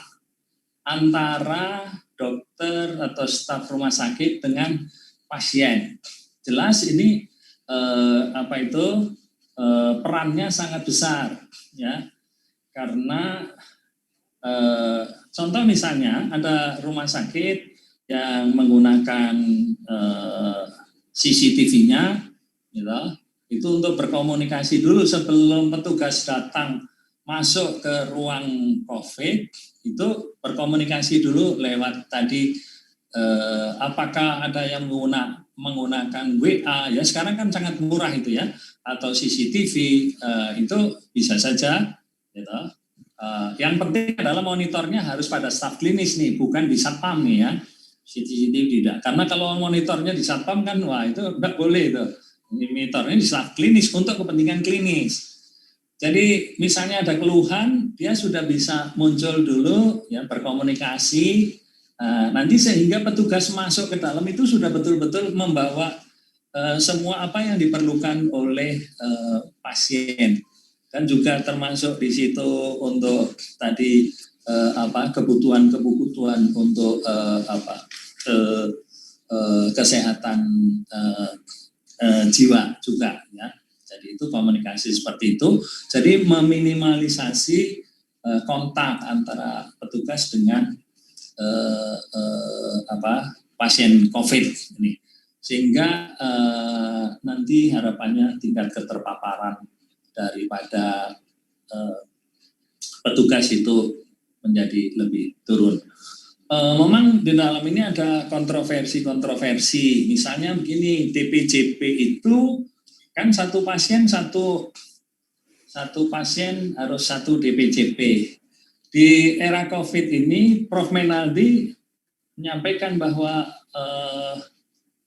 antara dokter atau staf rumah sakit dengan pasien. Jelas ini perannya sangat besar, ya, karena contoh misalnya ada rumah sakit yang menggunakan CCTV-nya, gitu, itu untuk berkomunikasi dulu sebelum petugas datang masuk ke ruang COVID, itu berkomunikasi dulu lewat tadi apakah ada yang menggunakan WA, ya sekarang kan sangat murah itu ya, atau CCTV, itu bisa saja, gitu. Yang penting adalah monitornya harus pada staf klinis nih, bukan di satpam nih ya, CCTV tidak. Karena kalau monitornya di satpam kan, wah itu enggak boleh itu. Monitornya di staf klinis untuk kepentingan klinis. Jadi misalnya ada keluhan, dia sudah bisa muncul dulu, ya berkomunikasi. Nanti sehingga petugas masuk ke dalam itu sudah betul-betul membawa semua apa yang diperlukan oleh pasien, dan juga termasuk di situ untuk tadi kebutuhan untuk kesehatan jiwa juga, ya. Jadi itu komunikasi seperti itu. Jadi meminimalisasi kontak antara petugas dengan pasien COVID ini, sehingga nanti harapannya tingkat keterpaparan daripada petugas itu menjadi lebih turun. Memang di dalam ini ada kontroversi, misalnya begini, DPJP itu kan satu pasien harus satu DPJP. Di era COVID ini, Prof. Menaldi menyampaikan bahwa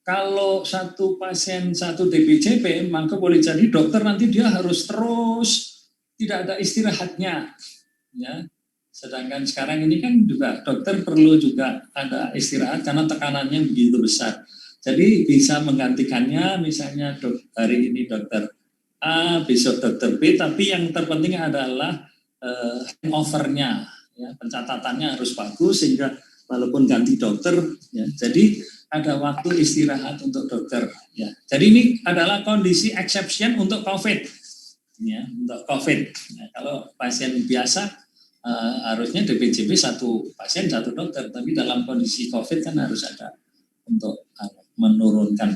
kalau satu pasien satu DPJP, maka boleh jadi dokter nanti dia harus terus tidak ada istirahatnya, ya. Sedangkan sekarang ini kan juga dokter perlu juga ada istirahat karena tekanannya begitu besar. Jadi bisa menggantikannya, misalnya hari ini dokter A, besok dokter B, tapi yang terpenting adalah handover-nya, ya, pencatatannya harus bagus sehingga walaupun ganti dokter, ya, jadi ada waktu istirahat untuk dokter. Ya, jadi ini adalah kondisi exception untuk COVID, ya, untuk COVID. Ya, kalau pasien biasa harusnya DPJP satu pasien satu dokter, tapi dalam kondisi COVID kan harus ada untuk menurunkan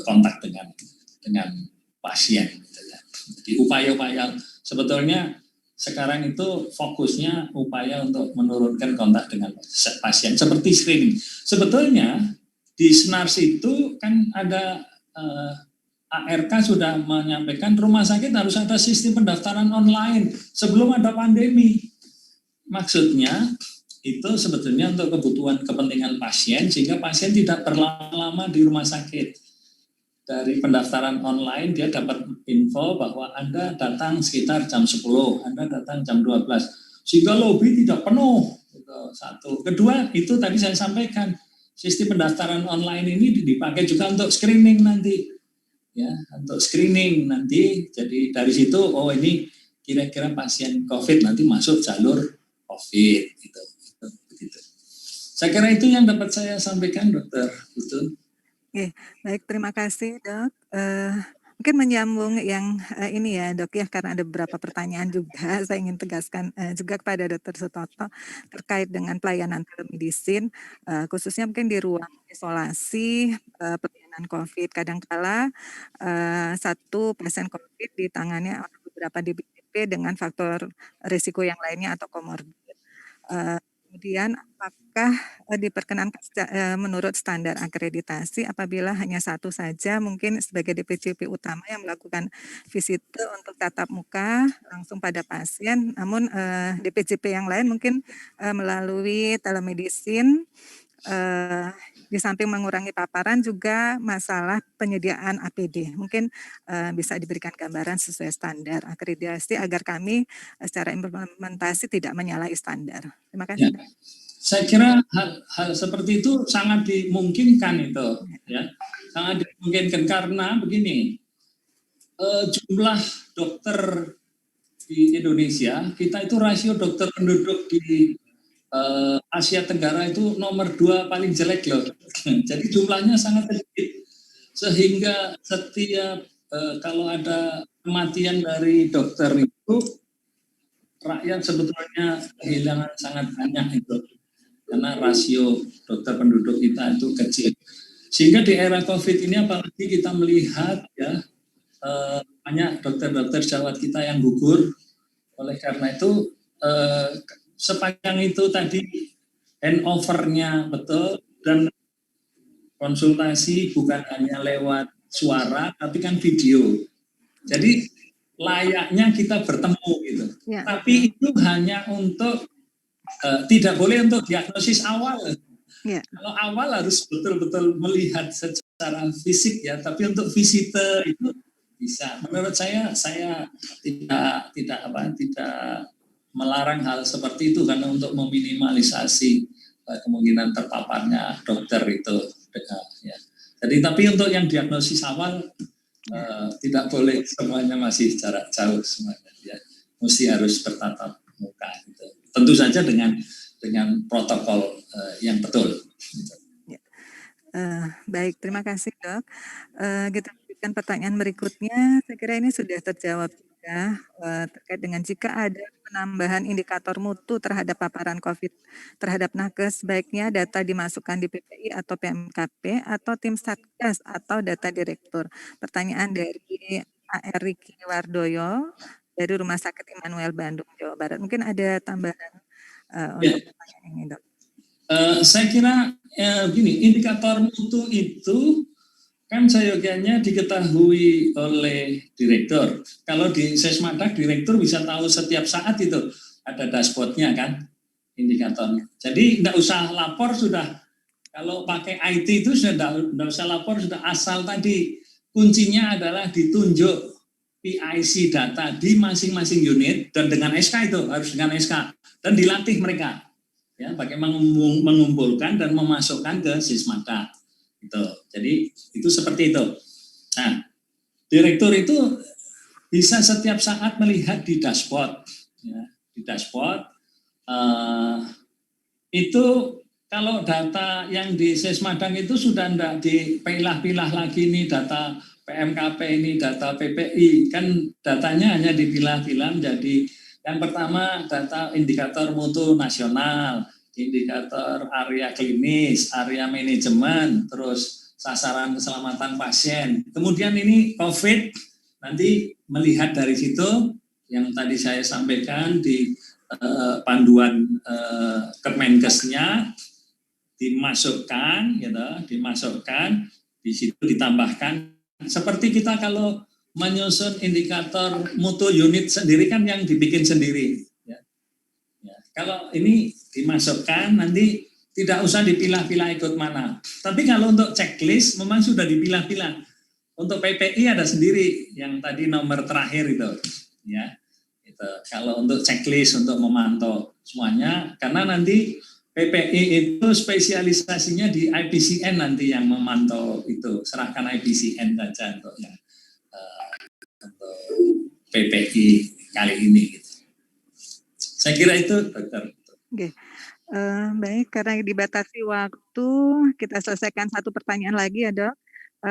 kontak dengan pasien. Gitu ya. Jadi upaya-upaya sebetulnya sekarang itu fokusnya upaya untuk menurunkan kontak dengan pasien seperti screening. Sebetulnya di SNARS itu kan ada ARK sudah menyampaikan rumah sakit harus ada sistem pendaftaran online sebelum ada pandemi. Maksudnya itu sebetulnya untuk kebutuhan kepentingan pasien sehingga pasien tidak berlama-lama di rumah sakit. Dari pendaftaran online dia dapat info bahwa Anda datang sekitar jam 10, Anda datang jam 12, sehingga lobi tidak penuh. Itu satu. Kedua, itu tadi saya sampaikan, sistem pendaftaran online ini dipakai juga untuk screening nanti. Ya, untuk screening nanti, jadi dari situ, oh ini kira-kira pasien COVID nanti masuk jalur COVID. Gitu. Saya kira itu yang dapat saya sampaikan, Dokter. Betul. Oke, baik, terima kasih Dok. Mungkin menyambung yang ini ya Dok ya, karena ada beberapa pertanyaan juga saya ingin tegaskan juga kepada Dr. Sutoto terkait dengan pelayanan telemedicine, khususnya mungkin di ruang isolasi pelayanan COVID. Kadangkala satu pasien COVID ditangani oleh beberapa DPJP dengan faktor risiko yang lainnya atau komorbid. Kemudian apakah diperkenankan menurut standar akreditasi apabila hanya satu saja mungkin sebagai DPJP utama yang melakukan visite untuk tatap muka langsung pada pasien, namun DPJP yang lain mungkin melalui telemedicine, di samping mengurangi paparan juga masalah penyediaan APD. Mungkin bisa diberikan gambaran sesuai standar akreditasi agar kami secara implementasi tidak menyalahi standar. Terima kasih. Ya. Saya kira hal seperti itu sangat dimungkinkan itu, ya, sangat dimungkinkan karena begini, jumlah dokter di Indonesia kita itu rasio dokter penduduk di Asia Tenggara itu nomor 2 paling jelek loh. Jadi jumlahnya sangat sedikit sehingga setiap kalau ada kematian dari dokter itu rakyat sebetulnya kehilangan sangat banyak itu karena rasio dokter penduduk kita itu kecil. Sehingga di era COVID ini apalagi kita melihat ya banyak dokter-dokter sejawat kita yang gugur. Oleh karena itu sepanjang itu tadi handover-nya betul dan konsultasi bukan hanya lewat suara tapi kan video. Jadi layaknya kita bertemu gitu. Ya. Tapi itu hanya untuk tidak boleh untuk diagnosis awal. Ya. Kalau awal harus betul-betul melihat secara fisik ya, tapi untuk visite itu bisa. Menurut saya tidak melarang hal seperti itu karena untuk meminimalisasi kemungkinan terpaparnya dokter itu. Ya. Jadi tapi untuk yang diagnosis awal tidak boleh semuanya masih jarak jauh semuanya. Ya. Mesti harus bertatap muka. Gitu. Tentu saja dengan protokol yang betul. Gitu. Ya. Baik, terima kasih Dok. Kita lanjutkan pertanyaan berikutnya. Saya kira ini sudah terjawab juga terkait dengan jika ada penambahan indikator mutu terhadap paparan COVID terhadap nakes, baiknya data dimasukkan di PPI atau PMKP atau tim Satgas atau data direktur. Pertanyaan dari AR Riki Wardoyo dari Rumah Sakit Immanuel Bandung, Jawa Barat. Mungkin ada tambahan untuk pertanyaan ini, Dok. Saya kira gini, indikator mutu itu kan seyogianya diketahui oleh direktur. Kalau di Sesmadak direktur bisa tahu setiap saat itu ada dashboardnya kan indikatornya. Jadi tidak usah lapor sudah. Kalau pakai IT itu sudah tidak usah lapor sudah asal tadi kuncinya adalah ditunjuk PIC data di masing-masing unit dan dengan SK itu harus dengan SK dan dilatih mereka ya bagaimana mengumpulkan dan memasukkan ke Sesmadak. Gitu. Jadi itu seperti itu. Nah, direktur itu bisa setiap saat melihat di dashboard, ya, di dashboard eh, itu kalau data yang di Sesmadang itu sudah tidak dipilah-pilah lagi nih, data PMKP ini, data PPI, kan datanya hanya dipilah-pilah menjadi yang pertama data indikator mutu nasional, indikator area klinis, area manajemen, terus sasaran keselamatan pasien. Kemudian ini COVID, nanti melihat dari situ yang tadi saya sampaikan di panduan Kemenkesnya dimasukkan, gitu, dimasukkan, di situ ditambahkan. Seperti kita kalau menyusun indikator mutu unit sendiri kan yang dibikin sendiri. Ya. Ya. Kalau ini dimasukkan nanti tidak usah dipilah-pilah ikut mana. Tapi kalau untuk checklist memang sudah dipilah-pilah. Untuk PPI ada sendiri yang tadi nomor terakhir itu. Ya. Itu. Kalau untuk checklist untuk memantau semuanya, karena nanti PPI itu spesialisasinya di IPCN nanti yang memantau itu, serahkan IPCN saja untuk yang untuk PPI kali ini. Gitu. Saya kira itu, Dokter. Oke. Baik, karena dibatasi waktu, kita selesaikan satu pertanyaan lagi ya, Dok.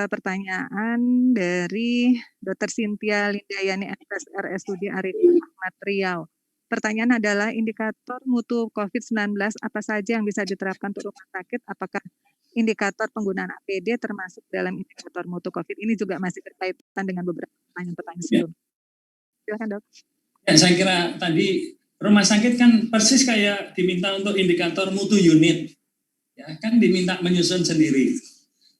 Pertanyaan dari Dr. Cynthia Lindayani MTes RSUD Arifin Ahmad Riau. Pertanyaan adalah indikator mutu COVID-19 apa saja yang bisa diterapkan untuk rumah sakit? Apakah indikator penggunaan APD termasuk dalam indikator mutu COVID? Ini juga masih berkaitan dengan beberapa pertanyaan sebelumnya. Silakan, Dok. Ya, saya kira tadi rumah sakit kan persis kayak diminta untuk indikator mutu unit. Ya, kan diminta menyusun sendiri.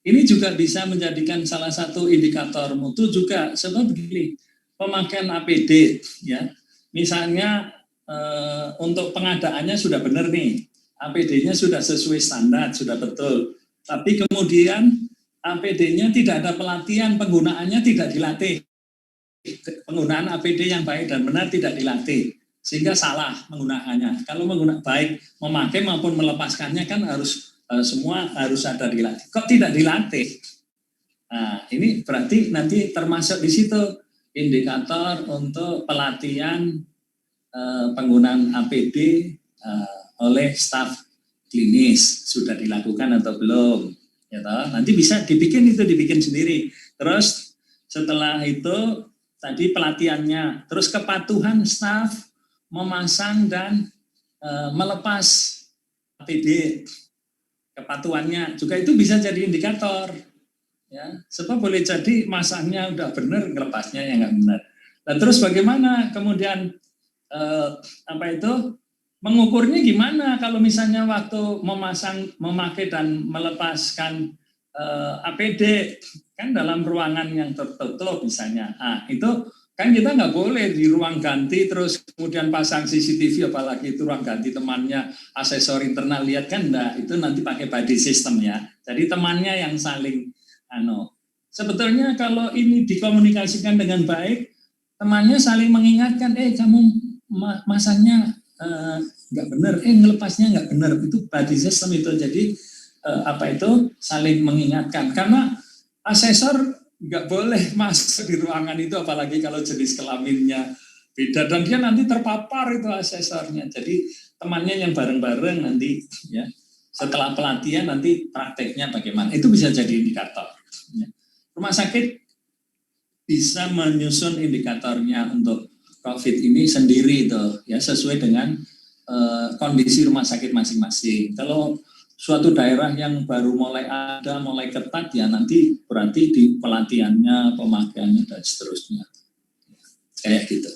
Ini juga bisa menjadikan salah satu indikator mutu juga sebab begini, pemakaian APD ya. Misalnya untuk pengadaannya sudah benar nih, APD-nya sudah sesuai standar, sudah betul. Tapi kemudian APD-nya tidak ada pelatihan, penggunaannya tidak dilatih. Penggunaan APD yang baik dan benar tidak dilatih, sehingga salah penggunaannya. Kalau menggunakan baik memakai maupun melepaskannya kan harus semua harus ada dilatih. Kok tidak dilatih? Nah, ini berarti nanti termasuk di situ indikator untuk pelatihan penggunaan APD oleh staf klinis sudah dilakukan atau belum? Ya toh? Nanti bisa dibikin sendiri. Terus setelah itu tadi pelatihannya, terus kepatuhan staf memasang dan melepas APD, kepatuhannya juga itu bisa jadi indikator. Ya, sebab boleh jadi masangnya udah benar, ngelepasnya yang nggak benar. Dan terus bagaimana kemudian mengukurnya gimana kalau misalnya waktu memakai dan melepaskan APD kan dalam ruangan yang tertutup misalnya. Itu kan kita nggak boleh di ruang ganti terus kemudian pasang CCTV, apalagi itu ruang ganti temannya asesor internal lihat kan enggak, itu nanti pakai body system ya. Jadi temannya yang saling sebetulnya kalau ini dikomunikasikan dengan baik, temannya saling mengingatkan, kamu masangnya nggak benar, ngelepasnya nggak benar, itu body system itu. Jadi saling mengingatkan, karena asesor nggak boleh masuk di ruangan itu, apalagi kalau jenis kelaminnya beda dan dia nanti terpapar itu asesornya. Jadi temannya yang bareng-bareng nanti ya setelah pelatihan nanti prakteknya bagaimana, itu bisa jadi indikator. Ya. Rumah sakit bisa menyusun indikatornya untuk COVID ini sendiri itu ya, sesuai dengan kondisi rumah sakit masing-masing. Kalau suatu daerah yang baru mulai ketat ya nanti berarti di pelatihannya, pemakaiannya dan seterusnya. Kayak gitu.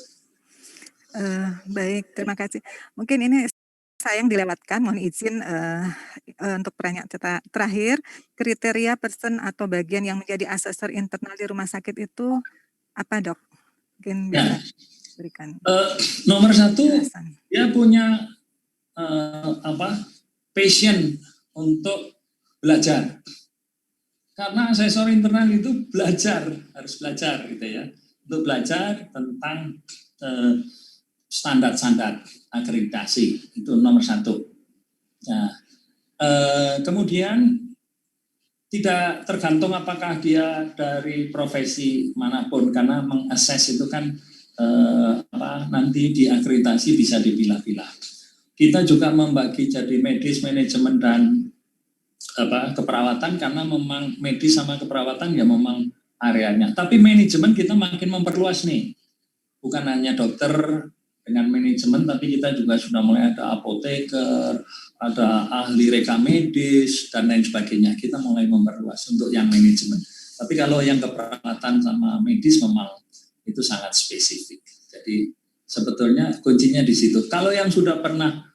Baik, terima kasih. Mungkin ini sayang dilewatkan, mohon izin untuk pertanyaan terakhir, kriteria person atau bagian yang menjadi asesor internal di rumah sakit itu apa, Dok? Mungkin bisa berikan. Nomor satu, dia punya passion untuk belajar. Karena asesor internal itu harus belajar gitu ya, untuk belajar tentang standar-standar akreditasi, itu nomor satu. Nah, kemudian tidak tergantung apakah dia dari profesi manapun, karena mengakses itu kan nanti di akreditasi bisa dipilah-pilah. kita juga membagi jadi medis, manajemen, dan keperawatan, karena memang medis sama keperawatan ya memang areanya. Tapi manajemen kita makin memperluas nih, bukan hanya dokter dengan manajemen, tapi kita juga sudah mulai ada apoteker, ada ahli reka medis, dan lain sebagainya. Kita mulai memperluas untuk yang manajemen. Tapi kalau yang keperawatan sama medis memang itu sangat spesifik. Jadi sebetulnya kuncinya di situ. Kalau yang sudah pernah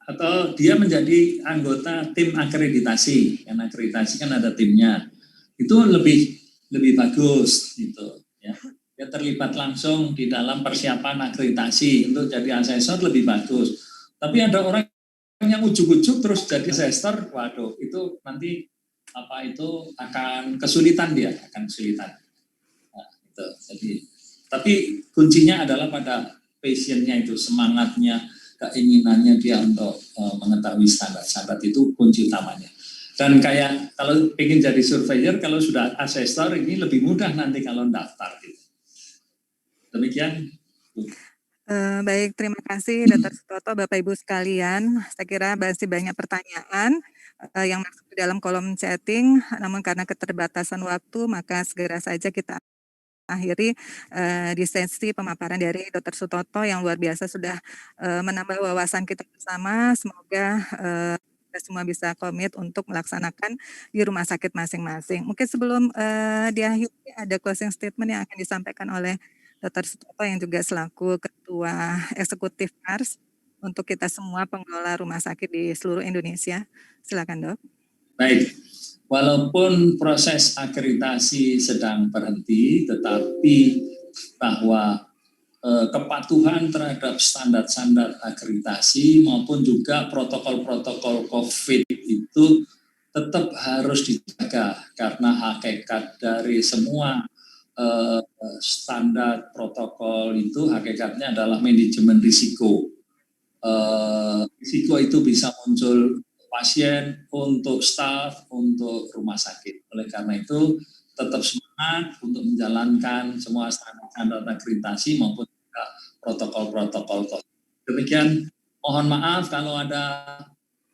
atau dia menjadi anggota tim akreditasi, kan akreditasi kan ada timnya, itu lebih bagus gitu ya. Dia terlibat langsung di dalam persiapan akreditasi untuk jadi asesor, lebih bagus. Tapi ada orang yang ujuk-ujuk terus jadi asesor, waduh, itu nanti itu akan kesulitan dia, akan kesulitan. Nah, itu. Jadi, tapi kuncinya adalah pada passionnya itu, semangatnya, keinginannya dia untuk mengetahui standar-standar, itu kunci utamanya. Dan kayak kalau ingin jadi surveyor, kalau sudah asesor ini lebih mudah nanti kalau daftar gitu. Demikian. Baik, terima kasih Dr. Sutoto, Bapak Ibu sekalian. Saya kira masih banyak pertanyaan yang masuk di dalam kolom chatting, namun karena keterbatasan waktu, maka segera saja kita akhiri di sesi pemaparan dari Dr. Sutoto yang luar biasa sudah menambah wawasan kita bersama. Semoga kita semua bisa komit untuk melaksanakan di rumah sakit masing-masing. Mungkin sebelum diakhiri ada closing statement yang akan disampaikan oleh Dr. Sutoto yang juga selaku Ketua Eksekutif ARS untuk kita semua pengelola rumah sakit di seluruh Indonesia. Silakan, Dok. Baik. Walaupun proses akreditasi sedang berhenti, tetapi bahwa kepatuhan terhadap standar-standar akreditasi maupun juga protokol-protokol COVID itu tetap harus dijaga, karena hakikat dari semua standar protokol itu hakikatnya adalah manajemen risiko. Risiko itu bisa muncul pasien, untuk staf, untuk rumah sakit. Oleh karena itu tetap semangat untuk menjalankan semua standar akreditasi maupun juga protokol-protokol. Demikian, mohon maaf kalau ada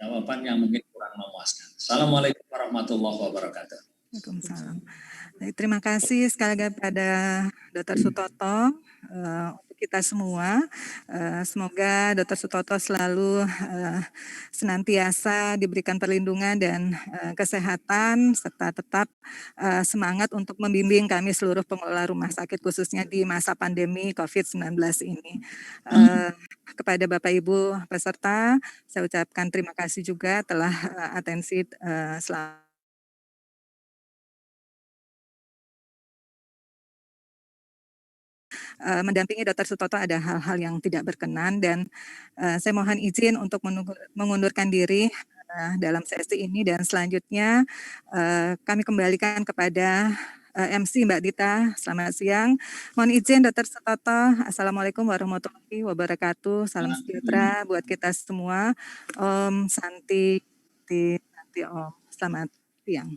jawaban yang mungkin kurang memuaskan. Assalamualaikum warahmatullahi wabarakatuh. Waalaikumsalam. Terima kasih sekali lagi pada Dr. Sutoto untuk kita semua. Semoga Dr. Sutoto selalu senantiasa diberikan perlindungan dan kesehatan, serta tetap semangat untuk membimbing kami seluruh pengelola rumah sakit khususnya di masa pandemi COVID-19 ini. Kepada Bapak Ibu peserta, saya ucapkan terima kasih juga telah atensi selama mendampingi Dr. Sutoto ada hal-hal yang tidak berkenan, dan saya mohon izin untuk mengundurkan diri dalam sesi ini, dan selanjutnya kami kembalikan kepada MC Mbak Dita. Selamat siang. Mohon izin Dr. Sutoto. Assalamualaikum warahmatullahi wabarakatuh. Salam sejahtera buat kita semua. Om Santi Om. Selamat siang.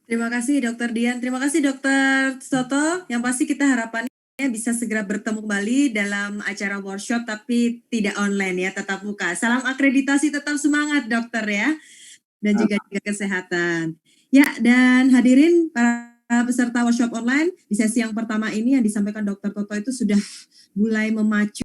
Terima kasih Dr. Dian, terima kasih Dr. Sutoto. Yang pasti kita harapannya bisa segera bertemu kembali dalam acara workshop, tapi tidak online ya, tetap muka. Salam akreditasi, tetap semangat dokter ya, dan juga kesehatan. Ya, dan hadirin para peserta workshop online, di sesi yang pertama ini yang disampaikan Dr. Toto itu sudah mulai memacu